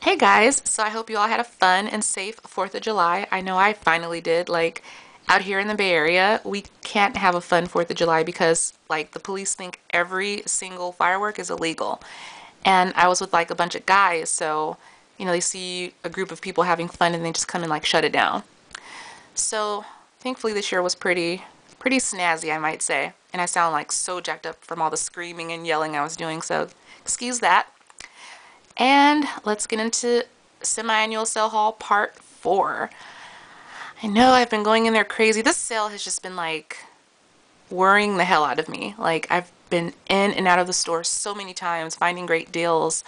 Hey guys, so I hope you all had a fun and safe 4th of July. I know I finally did. Like, out here in the Bay Area, we can't have a fun 4th of July because, like, the police think every single firework is illegal. And I was with, like, a bunch of guys, so, they see a group of people having fun and they just come and, like, shut it down. So, thankfully this year was pretty snazzy, I might say. And I sound, like, so jacked up from all the screaming and yelling I was doing, so excuse that. And let's get into semi-annual sale haul part 4. I know I've been going in there crazy. This sale has just been like worrying the hell out of me. Like I've been in and out of the store so many times finding great deals.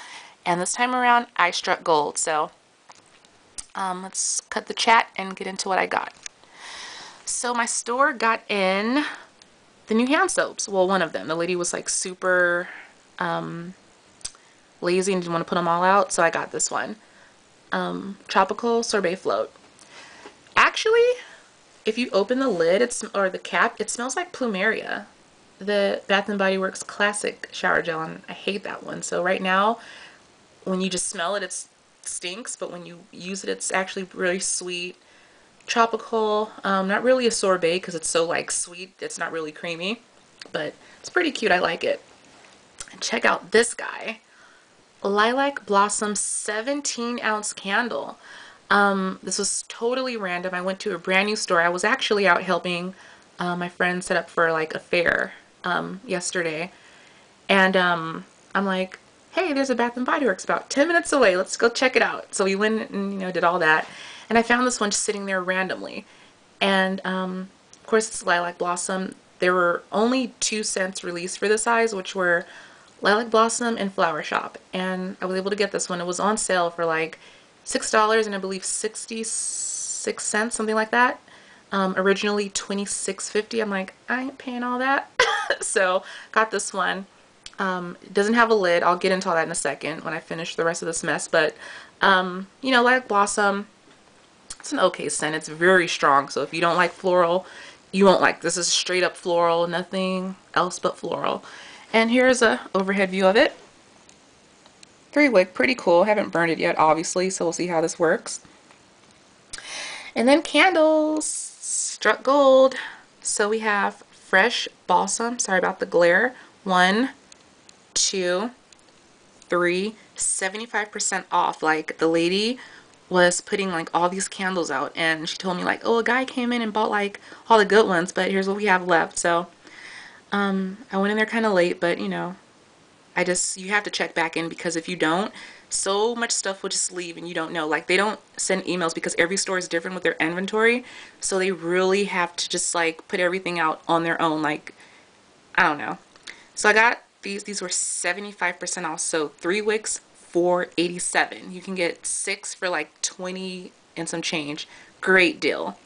And this time around I struck gold. So let's cut the chat and get into what I got. So my store got in the new hand soaps. Well, one of them. The lady was like super lazy and didn't want to put them all out, so I got this one. Tropical Sorbet Float. Actually, if you open the lid, or the cap, it smells like Plumeria, the Bath and Body Works classic shower gel, and I hate that one. So right now, when you just smell it, it stinks, but when you use it, it's actually really sweet. Tropical, not really a sorbet because it's so like sweet, it's not really creamy, but it's pretty cute. I like it. And check out this guy. Lilac Blossom 17-ounce candle. This was totally random. I went to a brand new store. I was actually out helping my friend set up for like a fair yesterday. And I'm like, hey, there's a Bath and Body Works about 10 minutes away. Let's go check it out. So we went and, did all that. And I found this one just sitting there randomly. And of course, it's Lilac Blossom. There were only 2 scents released for the size, which were Lilac Blossom and Flower Shop, and I was able to get this one. It was on sale for like $6 and I believe 66 cents, something like that. Originally $26.50. I'm like, I ain't paying all that. So got this one. It doesn't have a lid. I'll get into all that in a second when I finish the rest of this mess. But Lilac Blossom, it's an okay scent. It's very strong. So if you don't like floral, you won't like this. Is straight up floral, nothing else but floral. And here's a overhead view of it. 3-wick, pretty cool. Haven't burned it yet, obviously, so we'll see how this works. And then candles, struck gold. So we have Fresh Balsam. Sorry about the glare. 1, 2, 3, 75% off. Like the lady was putting like all these candles out, and she told me like, oh, a guy came in and bought like all the good ones, but here's what we have left. So I went in there kind of late, but you have to check back in because if you don't, so much stuff will just leave and you don't know. Like they don't send emails because every store is different with their inventory, so they really have to just like put everything out on their own. Like, I don't know. So I got these were 75% off, so 3 wicks for $87. You can get 6 for like 20 and some change. Great deal.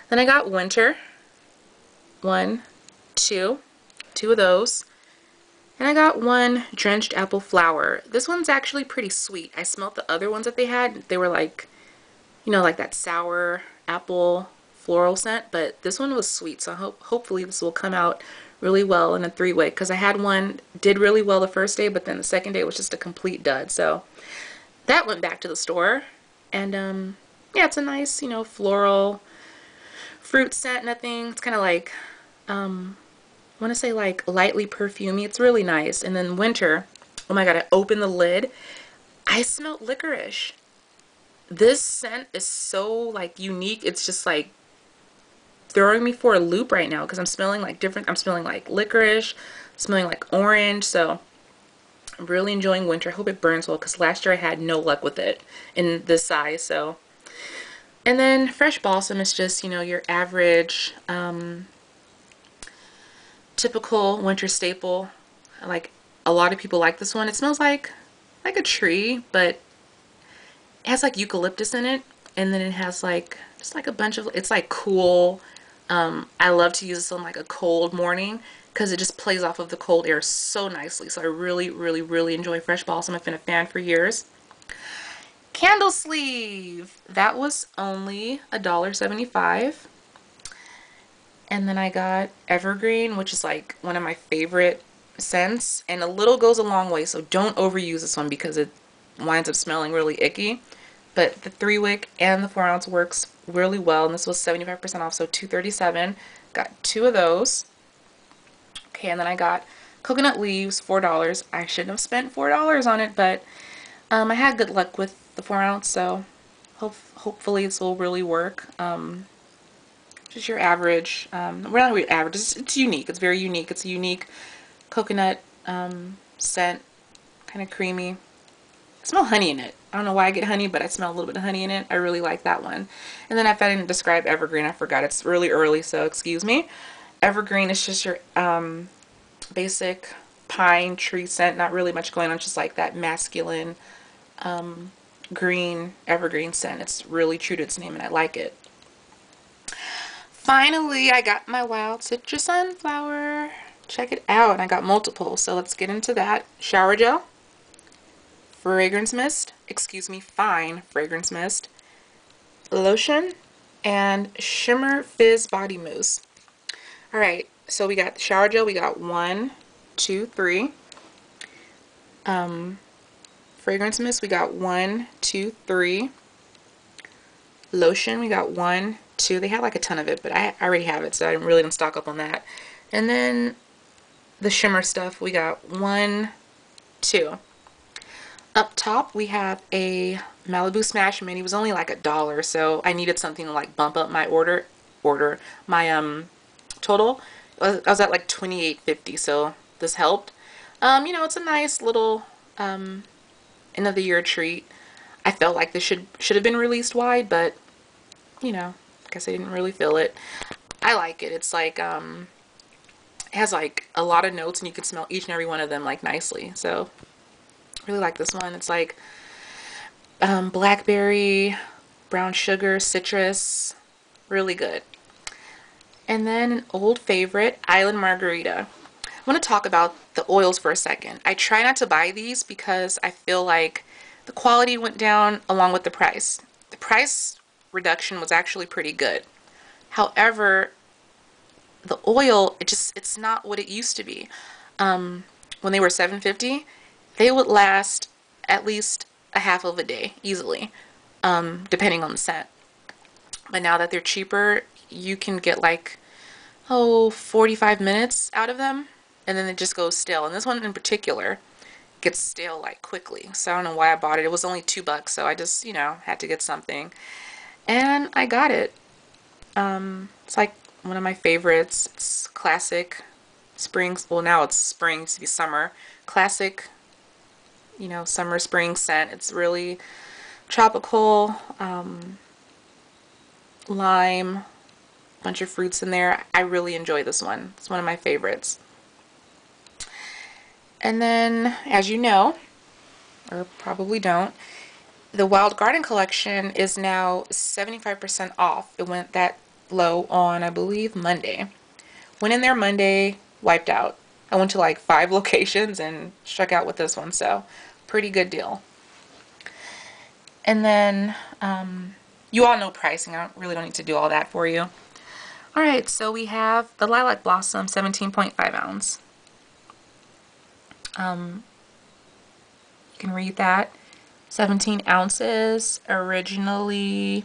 Then I got winter. 1, 2 of those. And I got 1 drenched apple flower. This one's actually pretty sweet. I smelled the other ones that they had. They were like, like that sour apple floral scent, but this one was sweet. So hopefully this will come out really well in a 3-wick, because I had one did really well the first day, but then the second day was just a complete dud. So that went back to the store. And yeah, it's a nice, floral fruit scent. Nothing. It's kind of like I want to say like lightly perfumey. It's really nice. And then winter, oh my god, I opened the lid. I smelled licorice. This scent is so like unique. It's just like throwing me for a loop right now because I'm smelling like different. I'm smelling like licorice, smelling like orange. So I'm really enjoying winter. I hope it burns well because last year I had no luck with it in this size. So, and then Fresh Balsam is just, your average typical winter staple. Like a lot of people like this one. It smells like a tree, but it has like eucalyptus in it, and then it has like just like a bunch of, it's like cool. I love to use this on like a cold morning because it just plays off of the cold air so nicely. So I really enjoy Fresh Balsam. I've been a fan for years. Candle sleeve, that was only $1.75. And then I got Evergreen, which is like one of my favorite scents, and a little goes a long way, so don't overuse this one because winds up smelling really icky. But the 3-wick and the 4-ounce works really well, and this was 75% off, so $237. Got 2 of those. Okay, and then I got coconut leaves, $4. I shouldn't have spent $4 on it, but I had good luck with the 4-ounce, so hopefully this will really work. Just your average, we're not really average, it's unique, it's very unique. It's a unique coconut scent, kind of creamy. I smell honey in it. I don't know why I get honey, but I smell a little bit of honey in it. I really like that one. And then if I didn't describe Evergreen, I forgot. It's really early, so excuse me. Evergreen is just your basic pine tree scent. Not really much going on, just like that masculine green evergreen scent. It's really true to its name, and I like it. Finally, I got my wild citrus sunflower. Check it out. And I got multiple, so let's get into that. Shower gel, fragrance mist, excuse me, fine fragrance mist, lotion, and shimmer fizz body mousse. Alright, so we got the shower gel. We got 1, 2, 3. Fragrance mist, we got 1, 2, 3. Lotion, we got 1, 2. They had like a ton of it, but I already have it, so I really didn't stock up on that. And then the shimmer stuff, we got 1, 2. Up top, we have a Malibu Smash Mini. It was only like $1, so I needed something to like bump up my my total. I was at like $28.50, so this helped. You know, it's a nice little end of the year treat. I felt like this should have been released wide, but you know, I guess I didn't really feel it. I like it. It's like it has like a lot of notes, and you can smell each and every one of them like nicely. So I really like this one. It's like blackberry, brown sugar, citrus, really good. And then an old favorite, Island Margarita. I want to talk about the oils for a second. I try not to buy these because I feel like the quality went down along with the price. The price reduction was actually pretty good. However, the oil, it's not what it used to be. When they were $7.50, they would last at least a half of a day easily, depending on the scent. But now that they're cheaper, you can get like 45 minutes out of them, and then it just goes stale. And this one in particular gets stale like quickly, so I don't know why I bought it. It was only $2, so I just, you know, had to get something, and I got it. It's like one of my favorites. It's classic spring, well now it's spring, used to be summer, classic, you know, summer spring scent. It's really tropical, lime, bunch of fruits in there. I really enjoy this one. It's one of my favorites. And then, as you know, or probably don't, the Wild Garden collection is now 75% off. It went that low on, I believe, Monday. Went in there Monday, wiped out. I went to like 5 locations and struck out with this one, so pretty good deal. And then, you all know pricing. I really don't need to do all that for you. Alright, so we have the Lilac Blossom 17.5 ounce. You can read that. 17 ounces, originally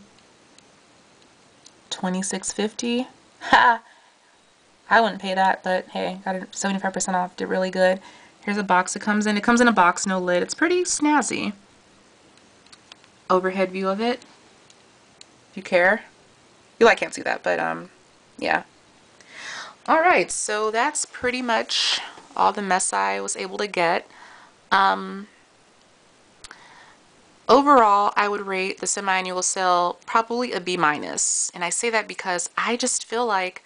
$26.50. Ha! I wouldn't pay that, but hey, got it 75% off, did really good. Here's a box it comes in. It comes in a box, no lid. It's pretty snazzy. Overhead view of it. If you care. You like can't see that, but yeah. Alright, so that's pretty much all the mess I was able to get. Overall, I would rate the semi-annual sale probably a B-. And I say that because I just feel like,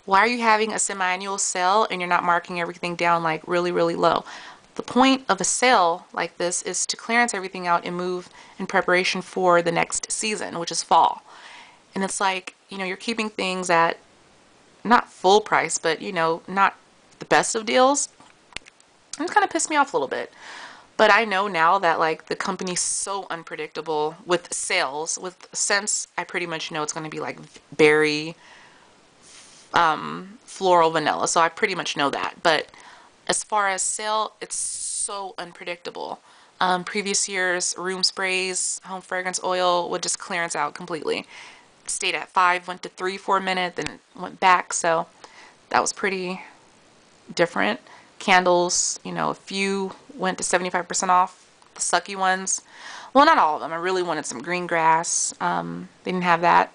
why are you having a semi-annual sale and you're not marking everything down like really, really low? The point of a sale like this is to clearance everything out and move in preparation for the next season, which is fall. And it's like, you know, you're keeping things at not full price, but, you know, not the best of deals. And it kind of pissed me off a little bit. But I know now that like the company's so unpredictable with sales. With scents, I pretty much know it's going to be like berry, floral, vanilla. So I pretty much know that. But as far as sale, it's so unpredictable. Previous years, room sprays, home fragrance oil would just clearance out completely. Stayed at 5, went to 3 for a minute, then it went back. So that was pretty different. Candles, you know, a few went to 75% off, the sucky ones. Well, not all of them. I really wanted some green grass. They didn't have that.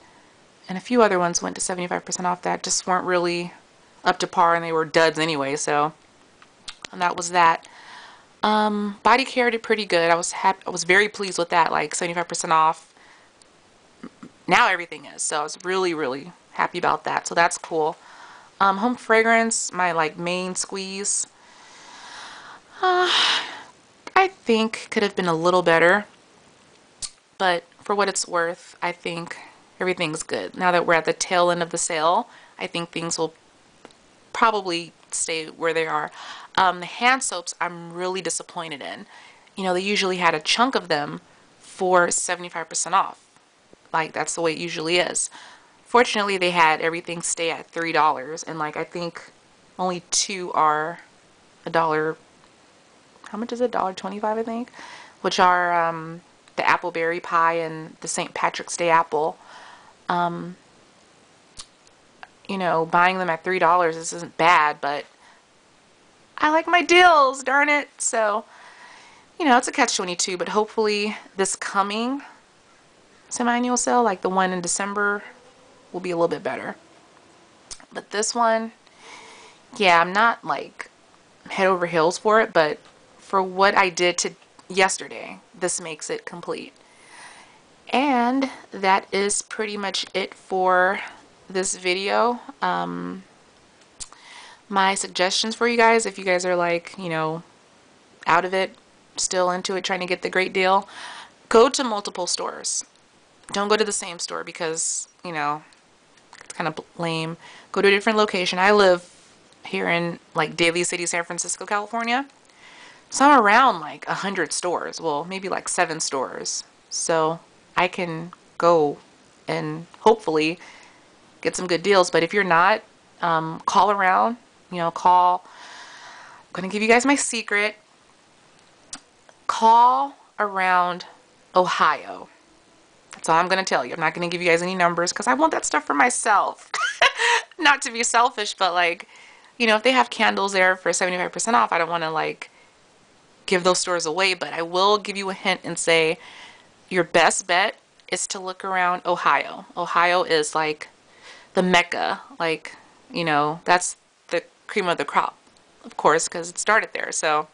And a few other ones went to 75% off that just weren't really up to par, and they were duds anyway. So, and that was that. Body care did pretty good. I was happy. I was very pleased with that, like 75% off. Now everything is. So I was really, really happy about that. So that's cool. Home fragrance, my like main squeeze, I think could have been a little better, but for what it's worth, I think everything's good. Now that we're at the tail end of the sale, I think things will probably stay where they are. The hand soaps I'm really disappointed in. You know, they usually had a chunk of them for 75% off. Like, that's the way it usually is. Fortunately, they had everything stay at $3, and like I think only 2 are a dollar. How much is it? $1.25, I think, which are the appleberry pie and the St. Patrick's Day apple. You know, buying them at $3, this isn't bad, but I like my deals, darn it. So, you know, it's a catch-22, but hopefully this coming semi-annual sale, like the one in December, will be a little bit better. But this one, yeah, I'm not like head over heels for it, but for what I did to yesterday, this makes it complete. And that is pretty much it for this video. My suggestions for you guys, if you guys are like, you know, out of it, still into it, trying to get the great deal, go to multiple stores. Don't go to the same store because, you know, it's kind of lame. Go to a different location. I live here in like Daly City, San Francisco, California. So I'm around like 100 stores. Well, maybe like 7 stores. So I can go and hopefully get some good deals. But if you're not, call around. You know, call. I'm going to give you guys my secret. Call around Ohio. That's all I'm going to tell you. I'm not going to give you guys any numbers because I want that stuff for myself. Not to be selfish, but like, you know, if they have candles there for 75% off, I don't want to like give those stores away, but I will give you a hint and say your best bet is to look around Ohio. Ohio is like the mecca, like, you know, that's the cream of the crop, of course, because it started there. So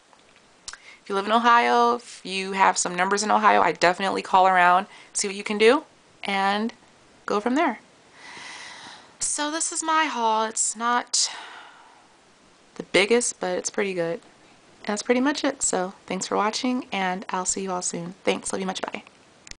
if you live in Ohio, if you have some numbers in Ohio, I definitely call around, see what you can do, and go from there. So this is my haul. It's not the biggest, but it's pretty good. And that's pretty much it. So thanks for watching, and I'll see you all soon. Thanks. Love you much. Bye.